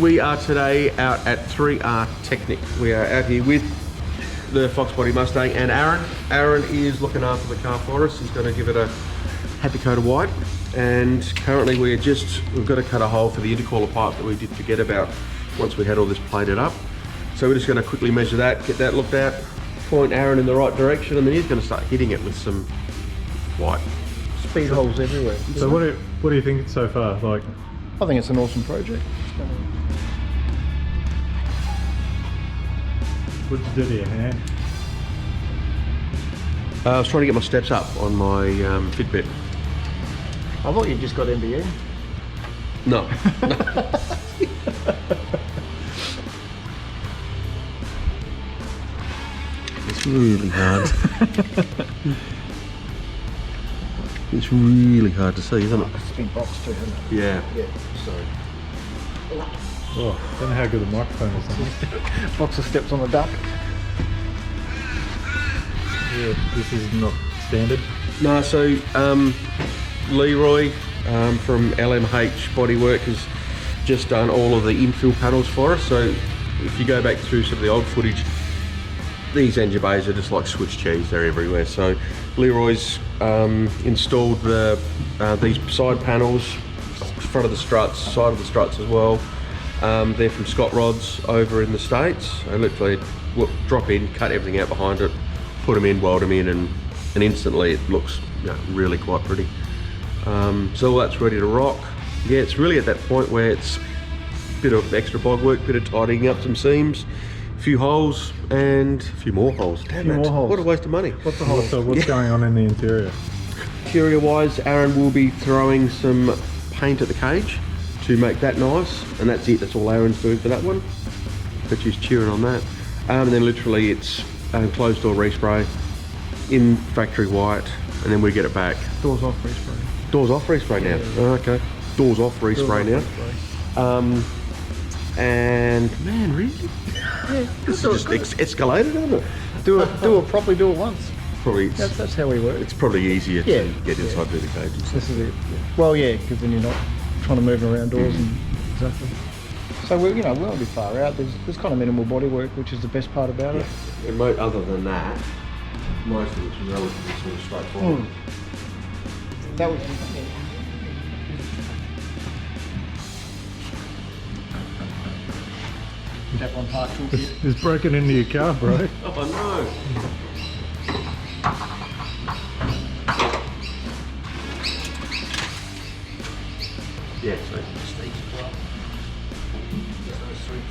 We are today out at 3R Technic. We are out here with the Foxbody Mustang and Aaron. Aaron is looking after the car for us. He's going to give it a happy coat of white. And currently we've got to cut a hole for the intercooler pipe that we did forget about once we had all this plated up. So we're just going to quickly measure that, get that looked at, point Aaron in the right direction, and then he's going to start hitting it with some white. Speed holes everywhere. So what do you think so far? Like, I think it's an awesome project. what'd you do to your hand? I was trying to get my steps up on my Fitbit. I thought you just got MBE. No. It's really hard. It's really hard to see, isn't it? It's been boxed too, hasn't it? Yeah. Yeah, sorry. Oh, don't know how good the microphone is. Box of steps on the duck. Yeah, this is not standard. No, so Leroy from LMH Bodywork has just done all of the infill panels for us. So if you go back through some of the old footage, these engine bays are just like Swiss cheese, they're everywhere. So Leroy's installed these side panels, front of the struts, side of the struts as well. They're from Scott Rods over in the States. I literally drop in, cut everything out behind it, put them in, weld them in, and instantly it looks really quite pretty. So all that's ready to rock. Yeah, it's really at that point where it's a bit of extra bog work, bit of tidying up some seams, a few holes, and a few more holes. Damn it, what a waste of money. What's going on in the interior? Interior wise, Aaron will be throwing some paint at the cage to make that nice, and that's it. That's all Aaron's doing for that one. But she's cheering on that. And then literally it's closed door respray in factory white, and then we get it back. Doors off respray. Doors off respray now. Yeah. Oh, okay. Doors off respray now. And man, really? Yeah. This is just escalated, isn't it? Do it properly. Do it once. Probably. That's how we work. It's probably easier to get inside through the cages. This is it. Yeah. Well, yeah, because then you're not trying to move around doors and exactly. So we're not be far out. There's kind of minimal body work, which is the best part about it. And other than that, most of it's relatively sort of straightforward. That was. That one part toolkit. It's broken into your car, bro. Oh no! Yeah, so Steaks as well. There's those three.